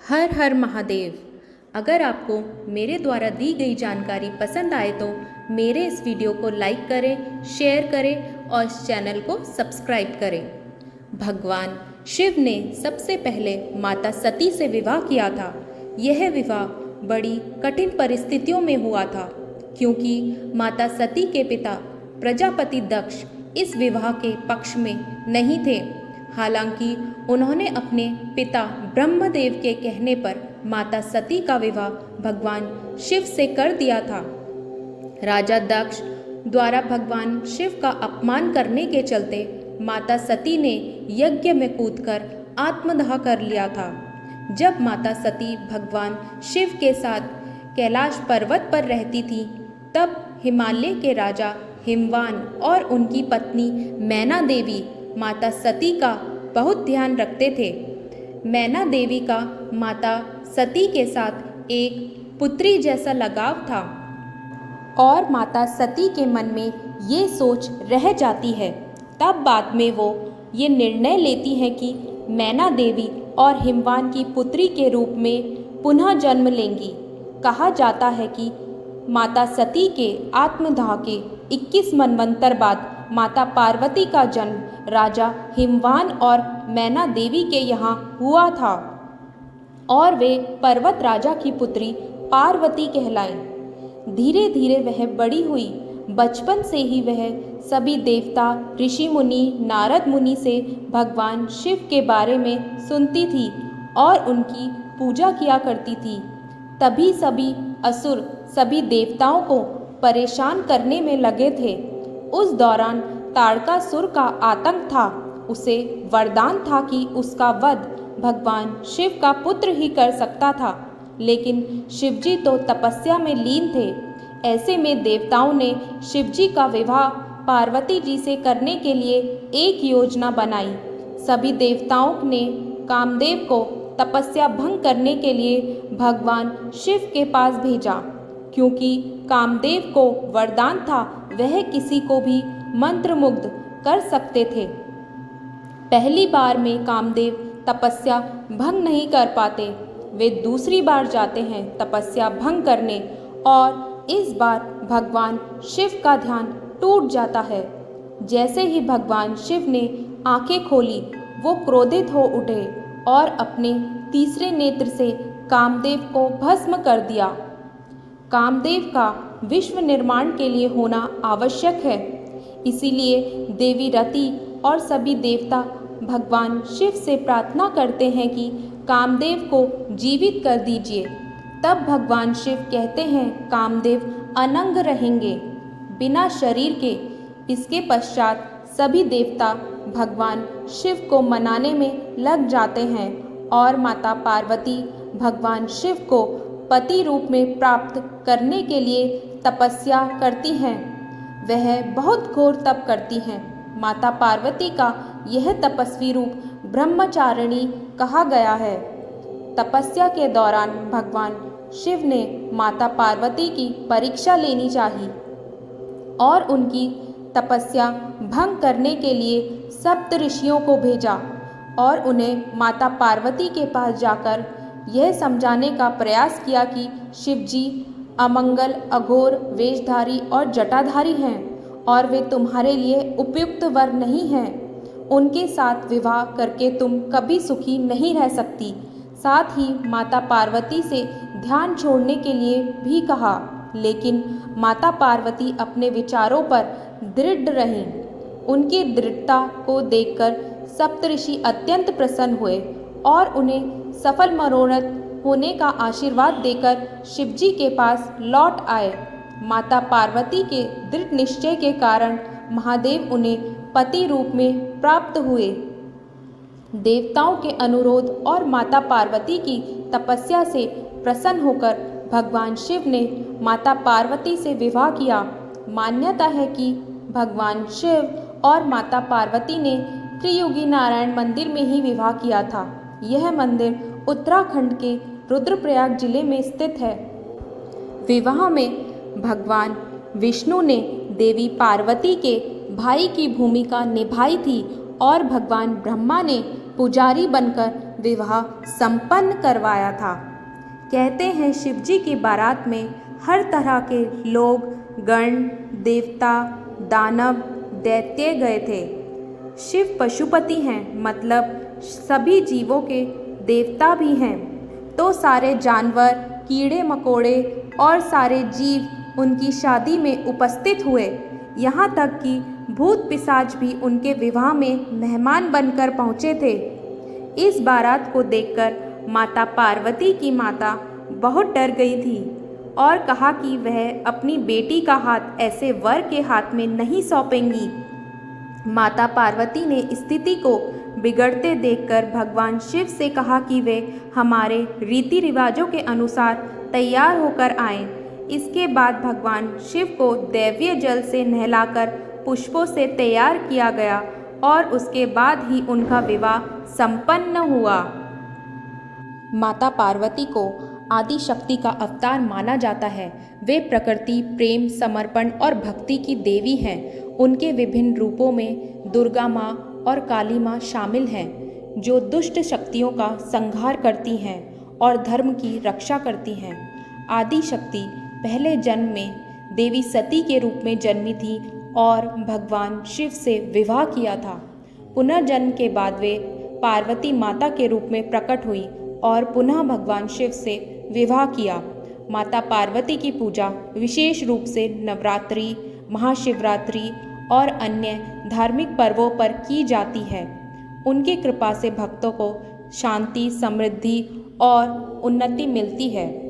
हर हर महादेव। अगर आपको मेरे द्वारा दी गई जानकारी पसंद आए तो मेरे इस वीडियो को लाइक करें, शेयर करें और इस चैनल को सब्सक्राइब करें। भगवान शिव ने सबसे पहले माता सती से विवाह किया था। यह विवाह बड़ी कठिन परिस्थितियों में हुआ था क्योंकि माता सती के पिता प्रजापति दक्ष इस विवाह के पक्ष में नहीं थे। हालांकि उन्होंने अपने पिता ब्रह्मदेव के कहने पर माता सती का विवाह भगवान शिव से कर दिया था। राजा दक्ष द्वारा भगवान शिव का अपमान करने के चलते माता सती ने यज्ञ में कूदकर आत्मदाह कर लिया था। जब माता सती भगवान शिव के साथ कैलाश पर्वत पर रहती थी, तब हिमालय के राजा हिमवान और उनकी पत्नी मैना देवी माता सती का बहुत ध्यान रखते थे। मैना देवी का माता सती के साथ एक पुत्री जैसा लगाव था और माता सती के मन में ये सोच रह जाती है। तब बाद में वो ये निर्णय लेती हैं कि मैना देवी और हिमवान की पुत्री के रूप में पुनः जन्म लेंगी। कहा जाता है कि माता सती के आत्मदाह के 21 मनवंतर बाद माता पार्वती का जन्म राजा हिमवान और मैना देवी के यहाँ हुआ था और वे पर्वत राजा की पुत्री पार्वती कहलाईं। धीरे धीरे वह बड़ी हुई। बचपन से ही वह सभी देवता, ऋषि मुनि, नारद मुनि से भगवान शिव के बारे में सुनती थी और उनकी पूजा किया करती थी। तभी सभी असुर सभी देवताओं को परेशान करने में लगे थे। उस दौरान ताड़कासुर का आतंक था। उसे वरदान था कि उसका वध भगवान शिव का पुत्र ही कर सकता था, लेकिन शिवजी तो तपस्या में लीन थे। ऐसे में देवताओं ने शिवजी का विवाह पार्वती जी से करने के लिए एक योजना बनाई। सभी देवताओं ने कामदेव को तपस्या भंग करने के लिए भगवान शिव के पास भेजा, क्योंकि कामदेव को वरदान था वह किसी को भी मंत्रमुग्ध कर सकते थे। पहली बार में कामदेव तपस्या भंग नहीं कर पाते। वे दूसरी बार जाते हैं तपस्या भंग करने और इस बार भगवान शिव का ध्यान टूट जाता है। जैसे ही भगवान शिव ने आंखें खोली, वो क्रोधित हो उठे और अपने तीसरे नेत्र से कामदेव को भस्म कर दिया। कामदेव का विश्व निर्माण के लिए होना आवश्यक है, इसीलिए देवी रति और सभी देवता भगवान शिव से प्रार्थना करते हैं कि कामदेव को जीवित कर दीजिए। तब भगवान शिव कहते हैं कामदेव अनंग रहेंगे, बिना शरीर के। इसके पश्चात सभी देवता भगवान शिव को मनाने में लग जाते हैं और माता पार्वती भगवान शिव को पति रूप में प्राप्त करने के लिए तपस्या करती हैं। वह बहुत घोर तप करती हैं। माता पार्वती का यह तपस्वी रूप ब्रह्मचारिणी कहा गया है। तपस्या के दौरान भगवान शिव ने माता पार्वती की परीक्षा लेनी चाहिए और उनकी तपस्या भंग करने के लिए सप्त ऋषियों को भेजा और उन्हें माता पार्वती के पास जाकर यह समझाने का प्रयास किया कि शिवजी अमंगल, अघोर, वेशधारी और जटाधारी हैं और वे तुम्हारे लिए उपयुक्त वर नहीं हैं। उनके साथ विवाह करके तुम कभी सुखी नहीं रह सकती। साथ ही माता पार्वती से ध्यान छोड़ने के लिए भी कहा, लेकिन माता पार्वती अपने विचारों पर दृढ़ रहीं। उनकी दृढ़ता को देखकर सप्तऋषि अत्यंत प्रसन्न हुए और उन्हें सफल मनोरथ होने का आशीर्वाद देकर शिवजी के पास लौट आए। माता पार्वती के दृढ़ निश्चय के कारण महादेव उन्हें पति रूप में प्राप्त हुए। देवताओं के अनुरोध और माता पार्वती की तपस्या से प्रसन्न होकर भगवान शिव ने माता पार्वती से विवाह किया। मान्यता है कि भगवान शिव और माता पार्वती ने त्रियुगी नारायण मंदिर में ही विवाह किया था। यह मंदिर उत्तराखंड के रुद्रप्रयाग जिले में स्थित है। विवाह में भगवान विष्णु ने देवी पार्वती के भाई की भूमिका निभाई थी और भगवान ब्रह्मा ने पुजारी बनकर विवाह संपन्न करवाया था। कहते हैं शिवजी की बारात में हर तरह के लोग, गण, देवता, दानव, दैत्य गए थे। शिव पशुपति हैं, मतलब सभी जीवों के देवता भी हैं, तो सारे जानवर, कीड़े मकोड़े और सारे जीव उनकी शादी में उपस्थित हुए। यहाँ तक कि भूत पिशाच भी उनके विवाह में मेहमान बनकर पहुँचे थे। इस बारात को देखकर माता पार्वती की माता बहुत डर गई थी और कहा कि वह अपनी बेटी का हाथ ऐसे वर के हाथ में नहीं सौंपेंगी। माता पार्वती ने स्थिति को बिगड़ते देखकर भगवान शिव से कहा कि वे हमारे रीति रिवाजों के अनुसार तैयार होकर आएं। इसके बाद भगवान शिव को दैवीय जल से नहलाकर पुष्पों से तैयार किया गया और उसके बाद ही उनका विवाह संपन्न हुआ। माता पार्वती को आदि शक्ति का अवतार माना जाता है। वे प्रकृति, प्रेम, समर्पण और भक्ति की देवी हैं। उनके विभिन्न रूपों में दुर्गा माँ और काली माँ शामिल हैं, जो दुष्ट शक्तियों का संहार करती हैं और धर्म की रक्षा करती हैं। आदि शक्ति पहले जन्म में देवी सती के रूप में जन्मी थी और भगवान शिव से विवाह किया था। पुनर्जन्म के बाद वे पार्वती माता के रूप में प्रकट हुई और पुनः भगवान शिव से विवाह किया। माता पार्वती की पूजा विशेष रूप से नवरात्रि, महाशिवरात्रि और अन्य धार्मिक पर्वों पर की जाती है। उनकी कृपा से भक्तों को शांति, समृद्धि और उन्नति मिलती है।